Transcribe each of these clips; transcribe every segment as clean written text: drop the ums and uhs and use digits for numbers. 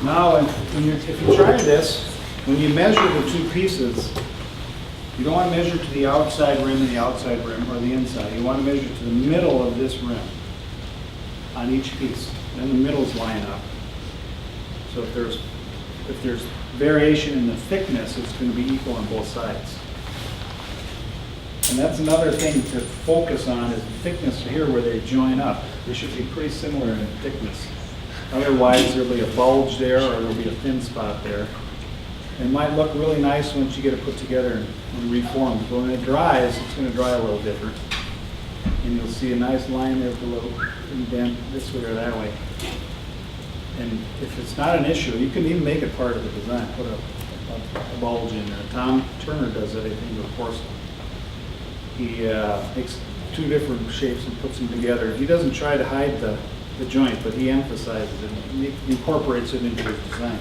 Now, if you try this, when you measure the two pieces, you don't want to measure to the outside rim and the outside rim, or the inside. You want to measure to the middle of this rim on each piece. Then the middles line up. So if there's variation in the thickness, it's going to be equal on both sides. And that's another thing to focus on, is the thickness here where they join up. They should be pretty similar in thickness. Otherwise, there'll be a bulge there, or there'll be a thin spot there. It might look really nice once you get it put together and reformed, but when it dries, it's going to dry a little different. And you'll see a nice line there with a little indent this way or that way. And if it's not an issue, you can even make it part of the design, put a bulge in there. Tom Turner does it, I think, with porcelain. He makes two different shapes and puts them together. He doesn't try to hide the joint, but he emphasizes it and he incorporates it into his design.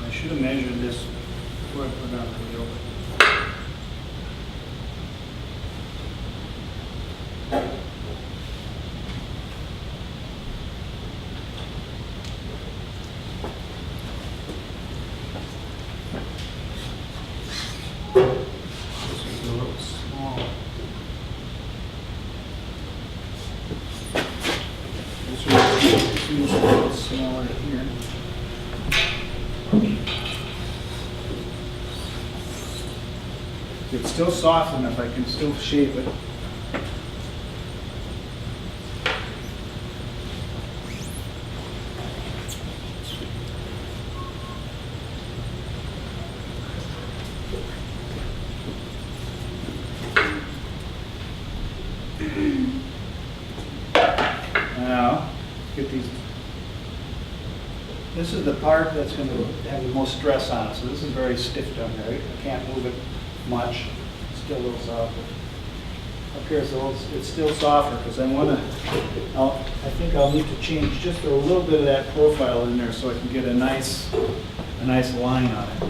I should have measured this before I put it on the yoke. It's still soft enough, I can still shape it. Now, get these. This is the part that's going to have the most stress on it, so this is very stiff down there. I can't move it much. It's still a little soft. Up here it's still softer because I think I'll need to change just a little bit of that profile in there so I can get a nice line on it.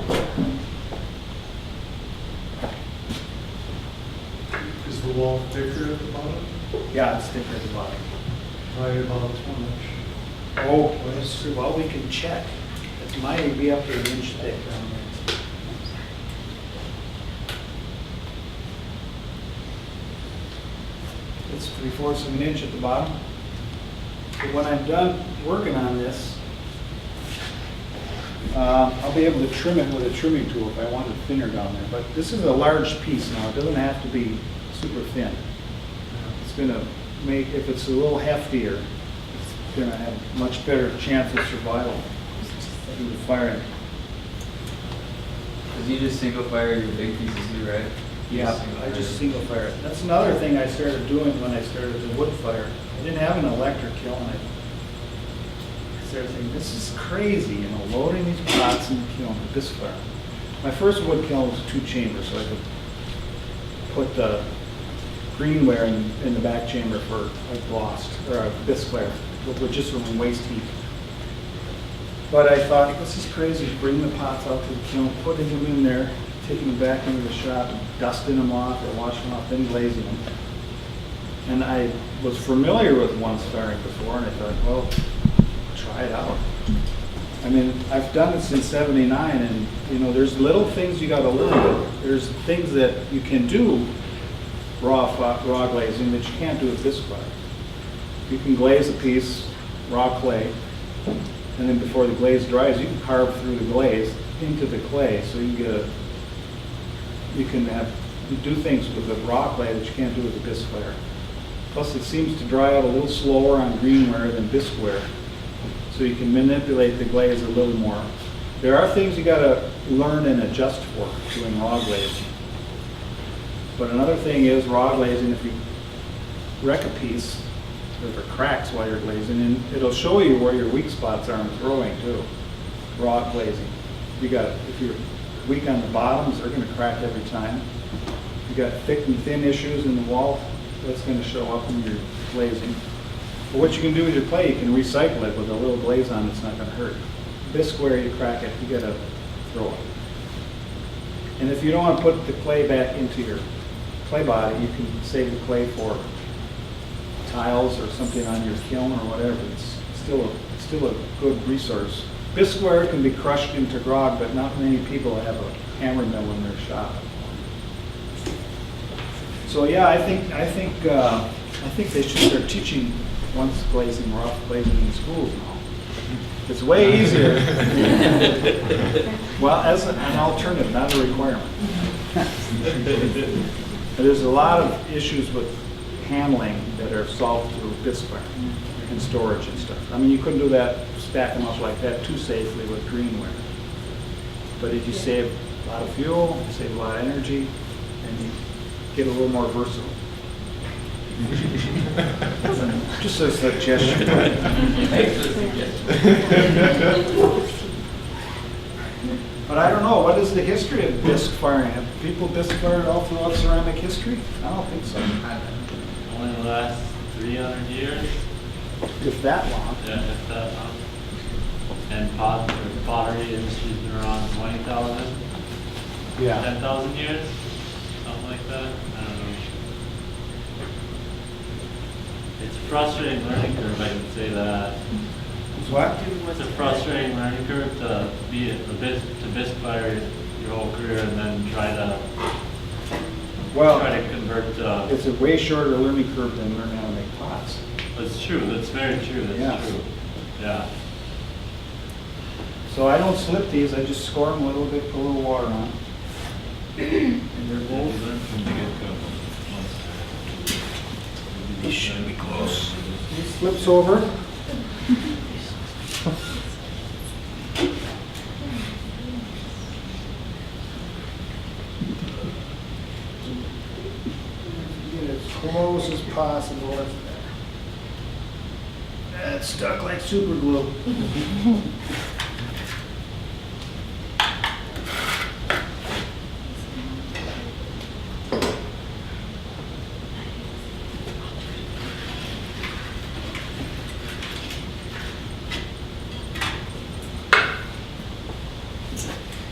Is the wall thicker at the bottom? Yeah, it's thicker at the bottom. Probably about 1 inch. Oh, let's see. Well, we can check. It might be up to an inch thick down there. It's 3/4 of an inch at the bottom. But when I'm done working on this, I'll be able to trim it with a trimming tool if I want it thinner down there. But this is a large piece now. It doesn't have to be super thin. It's going to make, if it's a little heftier, it's going to have a much better chance of survival through the firing. Because you just single fire your big pieces too, right? Yeah, I just single fire it. That's another thing I started doing when I started the wood fire. I didn't have an electric kiln. I started thinking, this is crazy, loading these pots in the kiln with this fire. My first wood kiln was 2 chambers, so I could put the greenware in the back chamber for a gloss, or a bisqueware, with just from waste heat. But I thought, this is crazy, bring the pots out to the kiln, putting them in there, taking them back into the shop, dusting them off or washing them off, then glazing them. And I was familiar with one firing before, and I thought, well, try it out. I mean, I've done it since '79, and there's little things you got to learn. There's things that you can do raw glazing that you can't do with this fire. You can glaze a piece, raw clay, and then before the glaze dries, you can carve through the glaze into the clay, so you do things with the raw clay that you can't do with the bisqueware. Plus, it seems to dry out a little slower on greenware than bisqueware, so you can manipulate the glaze a little more. There are things you got to learn and adjust for doing raw glazing. But another thing is raw glazing. If you wreck a piece, if it cracks while you're glazing, and it'll show you where your weak spots are in throwing too. Raw glazing. If you're weak on the bottoms, they're going to crack every time. If you got thick and thin issues in the wall, that's going to show up in your glazing. But what you can do with your clay, you can recycle it with a little glaze on. It's not going to hurt. Bisqueware, you crack it, you got to throw it. And if you don't want to put the clay back into your clay body, you can save the clay for tiles or something on your kiln or whatever. It's still a good resource. Bisque ware can be crushed into grog, but not many people have a hammer mill in their shop. So yeah, I think they should start teaching once glazing, rough glazing in schools now. It's way easier. Well, as an alternative, not a requirement. There's a lot of issues with handling that are solved through bisque ware and storage and stuff. I mean, you couldn't do that, stack them up like that too safely with greenware. But if you save a lot of fuel, you save a lot of energy, and you get a little more versatile. Just a suggestion. But I don't know, what is the history of bisque firing? Have people bisque fired all throughout ceramic history? I don't think so. Only the last 300 years. If that long. Yeah, if that long. And pottery industry's been around 20,000, Yeah. 10,000 years, something like that. I don't know. It's a frustrating learning curve, I can say that. It's what? It's a frustrating learning curve to be to bisque fire your whole career and then try to Well, convert. it's a way shorter learning curve than learning how to make pots. That's true. That's very true. That's Yeah. true. Yeah. So I don't slip these, I just score them a little bit, put a little water on. And they're both. These should be close. It slips over. Get as close as possible. That's stuck like super glue.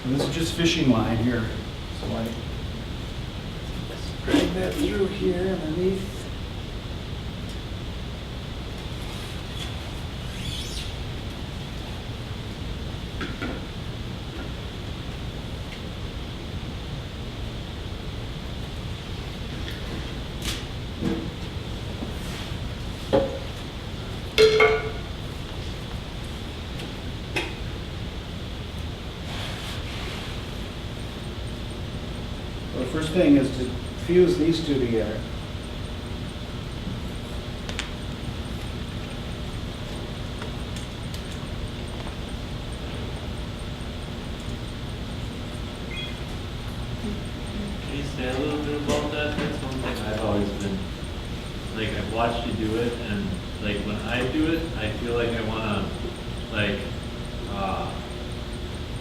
And this is just fishing line here. So I drag that through here underneath. Well, the first thing is to fuse these two together. Can you say a little bit about that? That's one thing I've always been, like, I've watched you do it, and, like, when I do it, I feel like I wanna, like,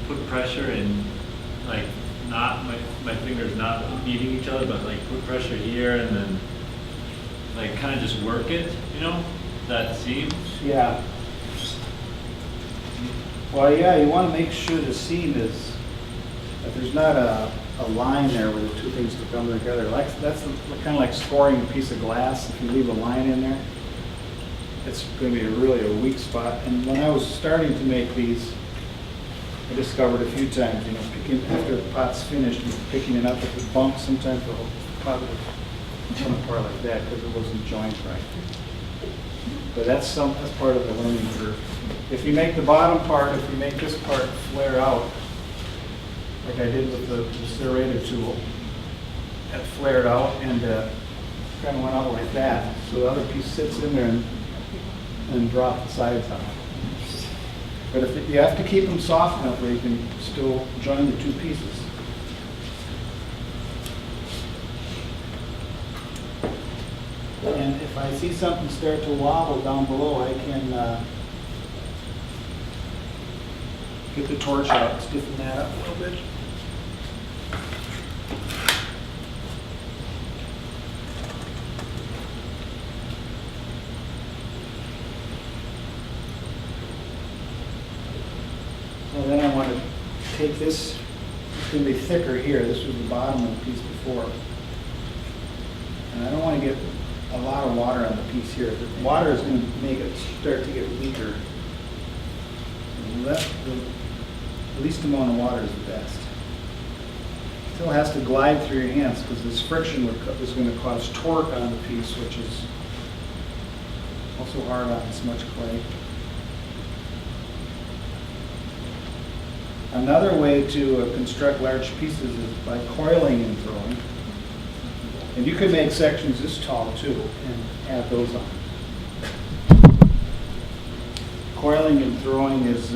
put pressure in, like, not, my fingers not beating each other, but, like, put pressure here, and then, like, kinda just work it, you know, that seam. Yeah. Well, yeah, you want to make sure the seam is, that there's not a line there where the two things can come together. Like, that's kind of like scoring a piece of glass. If you leave a line in there, it's going to be really a weak spot. And when I was starting to make these, I discovered a few times, you know, picking, after the pot's finished, and picking it up, if it bumps, sometimes the whole pot would come apart like that because it wasn't joined right. But that's part of the learning curve. If you make the bottom part, if you make this part flare out, like I did with the serrated tool, that flared out and kind of went out like that. So the other piece sits in there and drop the sides out. But you have to keep them soft enough where you can still join the two pieces. And if I see something start to wobble down below, I can get the torch out, stiffen that up a little bit. So then I want to take this gonna be thicker here. This was the bottom of the piece before. And I don't wanna get a lot of water on the piece here. The water is gonna make it start to get weaker. The least amount of water is the best. Still has to glide through your hands because this friction is going to cause torque on the piece, which is also hard on this much clay. Another way to construct large pieces is by coiling and throwing. And you could make sections this tall too and add those on. Coiling and throwing is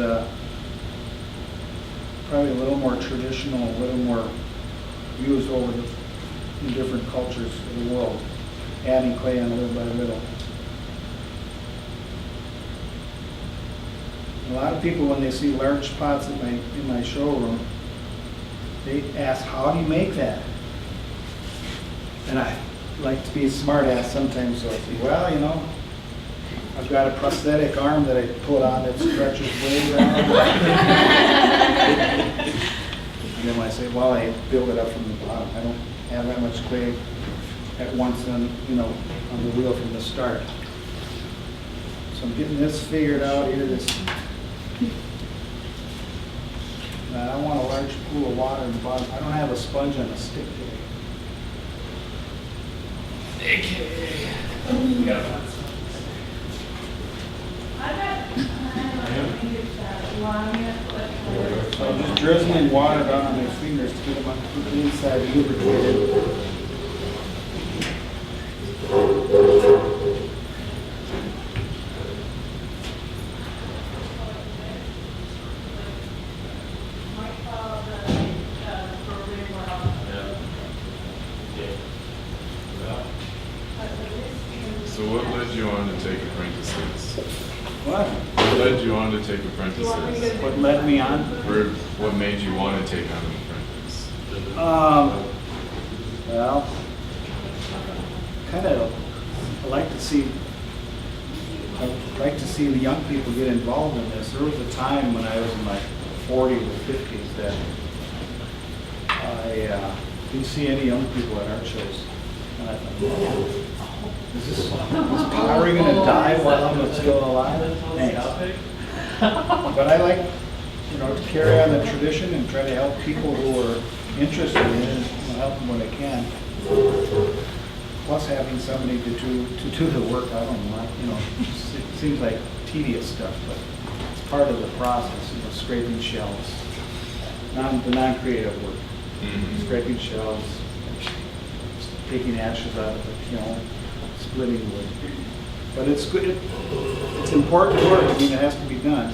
probably a little more traditional, a little more used in different cultures of the world, adding clay on little by little. A lot of people, when they see large pots in my showroom, they ask, how do you make that? And I like to be a smart ass sometimes, so I say, well, you know, I've got a prosthetic arm that I put on that stretches way around. And then when I say, well, I build it up from the bottom. I don't have that much clay at once on, you know, on the wheel from the start. So I'm getting this figured out here. I want a large pool of water in the bottom. I don't have a sponge on a stick today. So I'm just drizzling water down on my fingers to get them on the inside lubricated. So what led you on to take apprentices? What? What led you on to take apprentices? What led me on? What made you want to take on an apprentice? Well, kind of I like to see the young people get involved in this. There was a time when I was in my 40s or 50s that I didn't see any young people at art shows. And I thought, is pottery going to die while I'm still alive? Thanks. But I like, you know, to carry on the tradition and try to help people who are interested in it, and help them when I can. Plus having somebody to do the work, I don't know, you know, it seems like tedious stuff, but it's part of the process, you know, scraping shells, the non-creative work, scraping shells, taking ashes out of the kiln, splitting wood. But it's good. It's important work. I mean, it has to be done,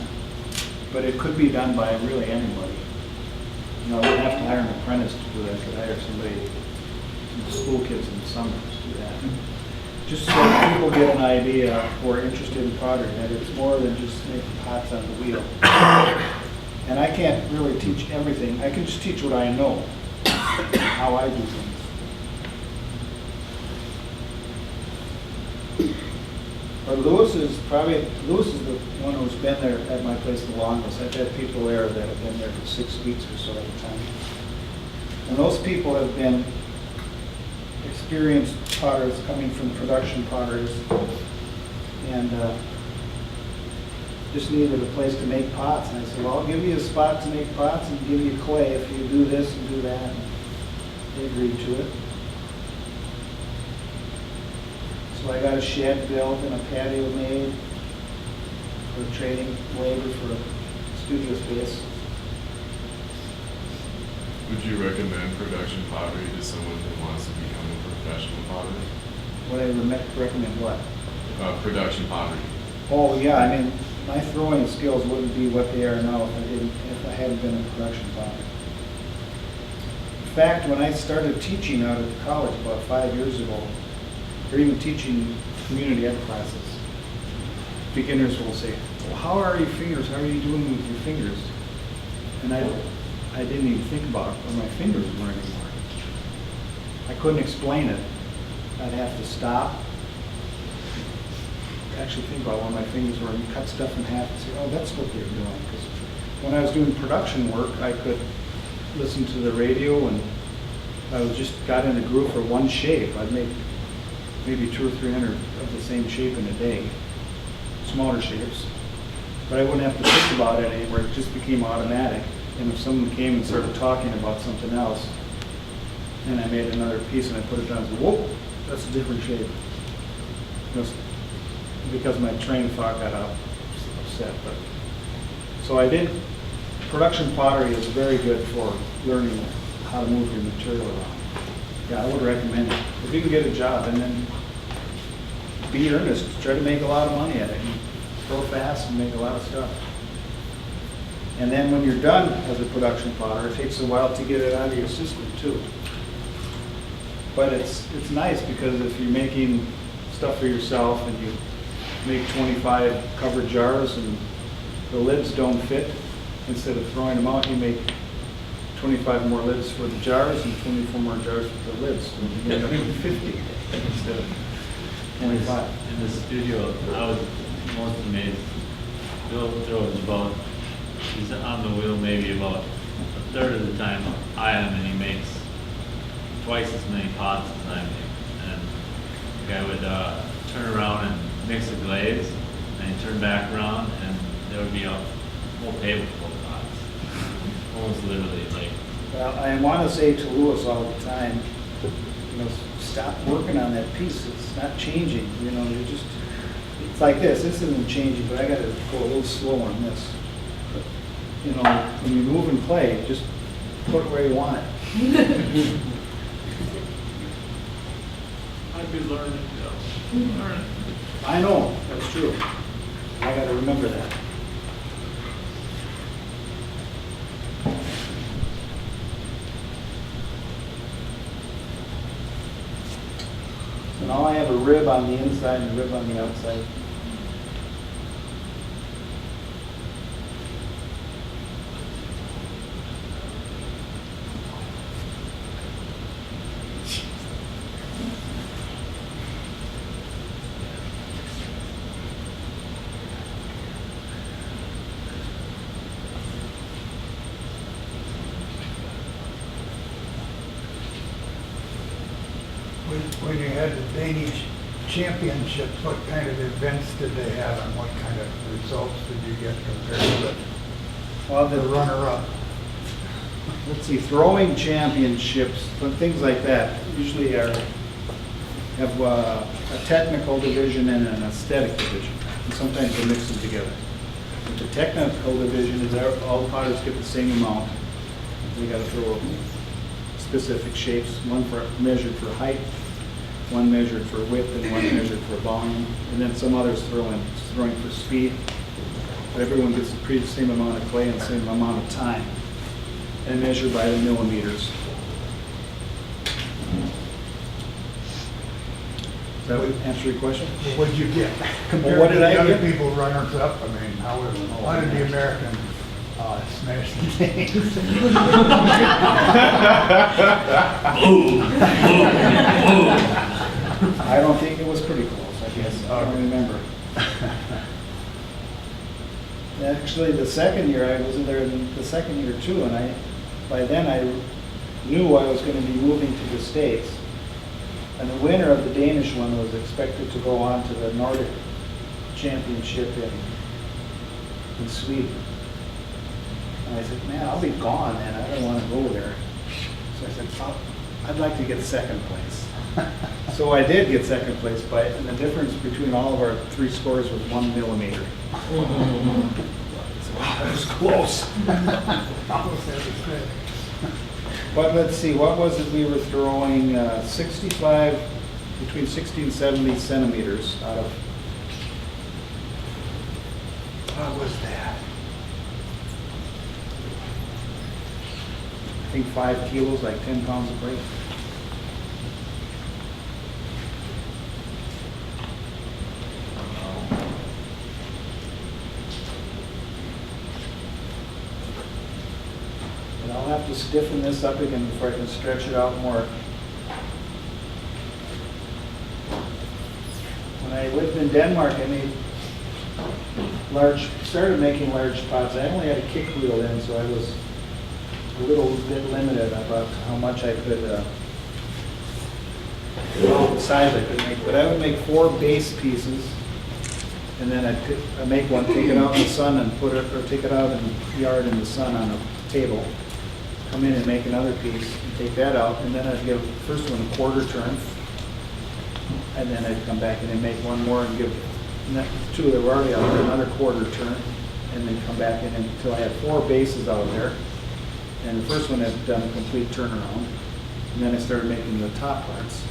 but it could be done by really anybody. You know, I wouldn't have to hire an apprentice to do that. I could hire somebody, some school kids in the summer to do that. Just so people get an idea who are interested in pottery that it's more than just making pots on the wheel. And I can't really teach everything. I can just teach what I know, how I do things. But Louis is the one who's been there at my place the longest. I've had people there that have been there for 6 weeks or so at a time. And those people have been experienced potters coming from production potters and just needed a place to make pots. And I said, well, I'll give you a spot to make pots and give you clay if you do this and do that. And they agreed to it. So I got a shed built and a patio made for trading labor for a studio space. Would you recommend production pottery to someone who wants to become a professional potter? Would I recommend what? Production pottery. Oh yeah, I mean, my throwing skills wouldn't be what they are now if I hadn't been a production potter. In fact, when I started teaching out at college about 5 years ago, or even teaching community ed classes, beginners will say, well, how are your fingers? How are you doing with your fingers? And I didn't even think about where my fingers were anymore. I couldn't explain it. I'd have to stop, actually think about where my fingers were, and cut stuff in half and say, oh, that's what they're doing. Because when I was doing production work, I could listened to the radio and I was just got in a groove for one shape. I'd make maybe 200 or 300 of the same shape in a day, smaller shapes. But I wouldn't have to think about it anymore, it just became automatic. And if someone came and started talking about something else, and I made another piece and I put it down, I said, whoa, that's a different shape. Just because my train of thought got upset. But so I did, production pottery is very good for learning how to move your material around. Yeah, I would recommend it. If you can get a job and then be earnest, try to make a lot of money at it. And grow fast and make a lot of stuff. And then when you're done as a production potter, it takes a while to get it out of your system too. But it's nice because if you're making stuff for yourself and you make 25 covered jars and the lids don't fit, instead of throwing them out, you make 25 more lids for the jars and 24 more jars for the lids. So you end up with 50 instead of 25. In the studio, I was most amazed. Bill throws about, he's on the wheel maybe about a third of the time I am, and he makes twice as many pots as I make. And the guy would turn around and mix the glaze, and he'd turn back around, and there would be a whole table full of pots. Almost literally, like. Well, I want to say to Lewis all the time, you know, stop working on that piece. It's not changing. You know, you just, it's like this. This isn't changing, but I got to go a little slow on this. But, you know, when you move and play, just put it where you want it. I'd be learning, learning. I know, that's true. I got to remember that. So now I have a rib on the inside and a rib on the outside. When you had the Danish championships, what kind of events did they have and what kind of results did you get compared to Well, the runner-up? let's see, throwing championships, things like that, usually have a technical division and an aesthetic division. And sometimes they mix them together. But the technical division is all the potters get the same amount. We got to throw specific shapes, one measured for height, one measured for width, and one measured for volume. And then some others throwing for speed. But everyone gets the same amount of clay and the same amount of time, and measured by the millimeters. Does that answer your question? What did you get compared what to did the I other get? people runners up? I mean, how did the American smash the things? I don't think it was pretty close, I guess. I don't remember. Actually, the second year, I wasn't there the second year too, and by then I knew I was going to be moving to the States. And the winner of the Danish one was expected to go on to the Nordic Championship in Sweden. And I said, man, I'll be gone, and I don't want to go there. So I said, I'd like to get second place. So I did get second place, and the difference between all of our three scores was 1 millimeter. So, wow, that was close. But let's see, what was it? We were throwing between 60 and 70 centimeters out of. What was that? I think 5 kilos, like 10 pounds of weight. And I'll have to stiffen this up again before I can stretch it out more. When I lived in Denmark, I started making large pots. I only had a kick wheel then, so I was a little bit limited about how much I could, the size I could make, but I would make 4 base pieces, and then I'd make one, take it out in the sun and put it, or take it out in the yard in the sun on a table, come in and make another piece, and take that out, and then I'd give the first one a quarter turn, and then I'd come back in and make one more and give, and that, 2 that were already out there, another quarter turn, and then come back in until I had 4 bases out there. And the first one had done a complete turnaround, and then I started making the top parts.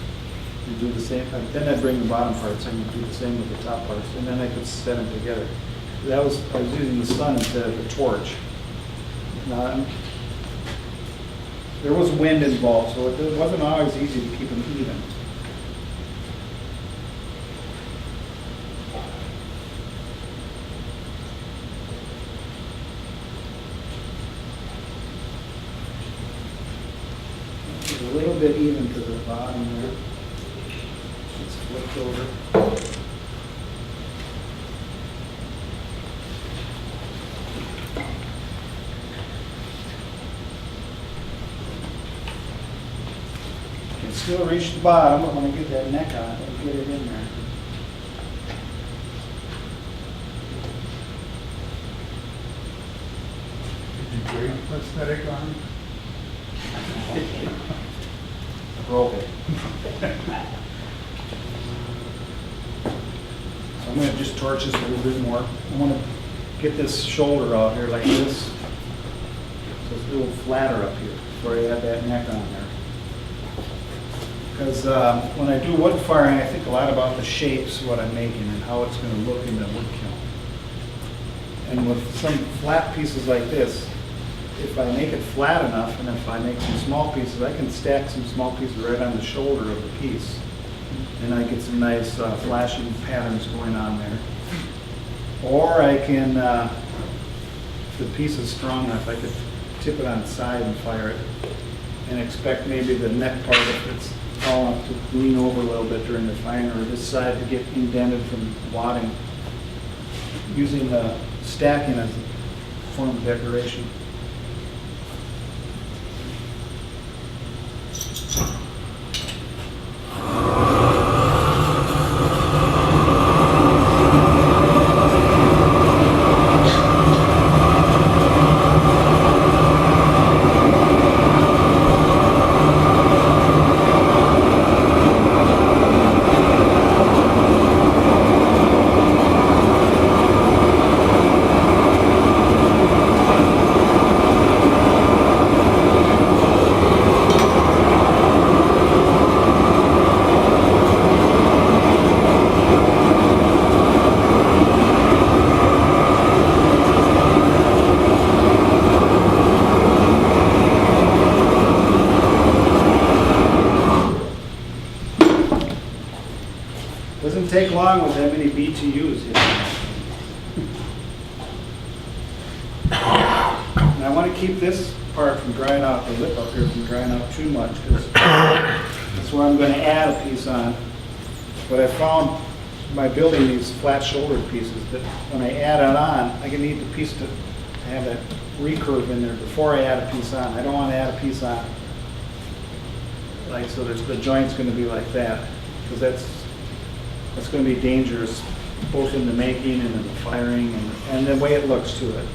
And do the same, then I'd bring the bottom parts and do the same with the top parts, and then I could set them together. I was using the sun instead of the torch. Now, there was wind involved, so it wasn't always easy to keep them even. It's a little bit even to the bottom there. It's flipped over. Can still reach the bottom, but when I get that neck on it, I'll get it in there. Did you grade prosthetic on? Broke it. So I'm gonna just torch this a little bit more. I wanna get this shoulder out here like this, so it's a little flatter up here before I add that neck on there. Because when I do wood firing, I think a lot about the shapes, what I'm making, and how it's gonna look in the wood kiln. And with some flat pieces like this, if I make it flat enough, and if I make some small pieces, I can stack some small pieces right on the shoulder of the piece. And I get some nice flashing patterns going on there. Or I can, if the piece is strong enough, I could tip it on its side and fire it. And expect maybe the neck part, if it's tall enough, to lean over a little bit during the firing, or this side to get indented from wadding. Using the stacking as a form of decoration. Doesn't take long with that many BTUs, you know. And I want to keep this part from drying out, the lip up here from drying out too much, because that's where I'm going to add a piece on. But I found by building these flat shouldered pieces that when I add it on, I can need the piece to have that recurve in there before I add a piece on. I don't want to add a piece on like so that the joint's going to be like that, because that's going to be dangerous both in the making and in the firing and the way it looks to it.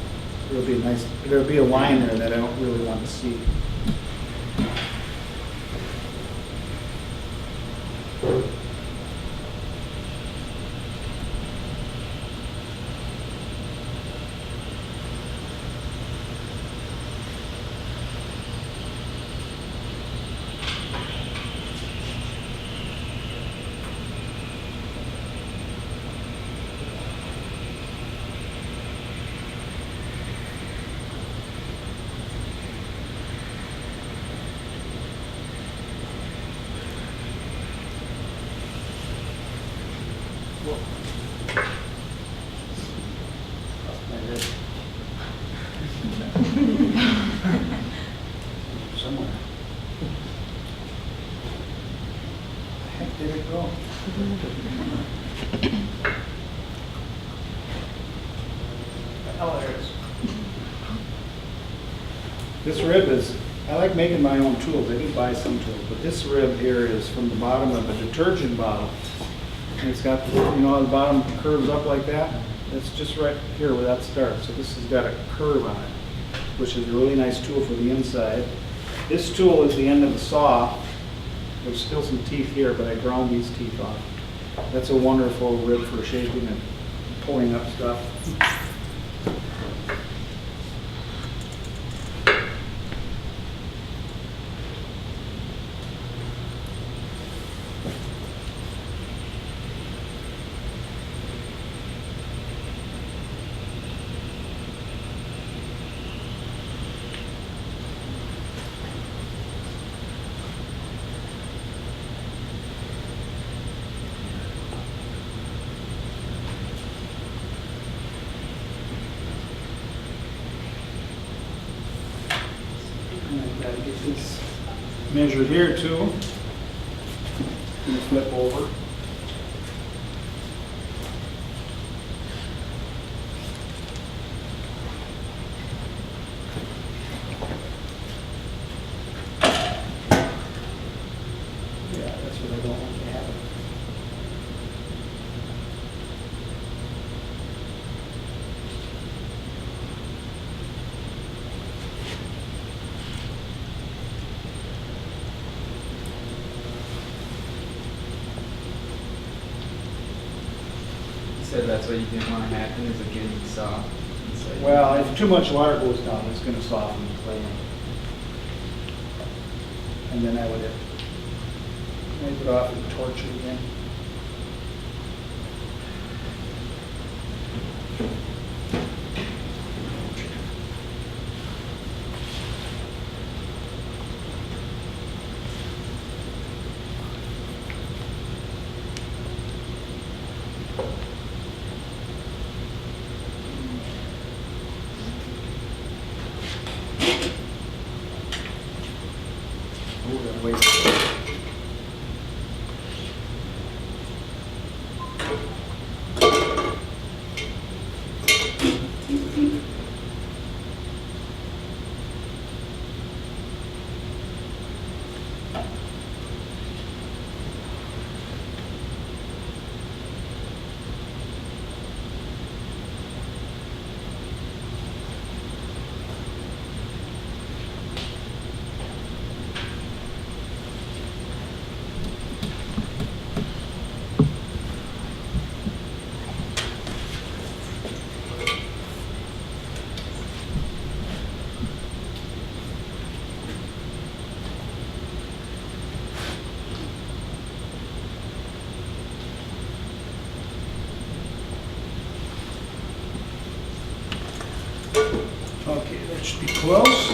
It'll be nice. There'll be a line there that I don't really want to see. Somewhere. The heck did it go? Oh, there it is. This rib is, I like making my own tools, I do buy some tools, but this rib here is from the bottom of a detergent bottle. And it's got, you know how the bottom curves up like that? It's just right here where that starts. So this has got a curve on it, which is a really nice tool for the inside. This tool is the end of the saw. There's still some teeth here, but I ground these teeth off. That's a wonderful rib for shaping and pulling up stuff. And I've got to get this measured here too. Gonna flip over. Yeah, that's what I don't want to happen. You said that's what you didn't want to happen, is it getting soft inside? Well, if too much water goes down, it's gonna soften the clay. And then I would wipe it off and torch it again. Oh, gotta wait. Okay, that should be close.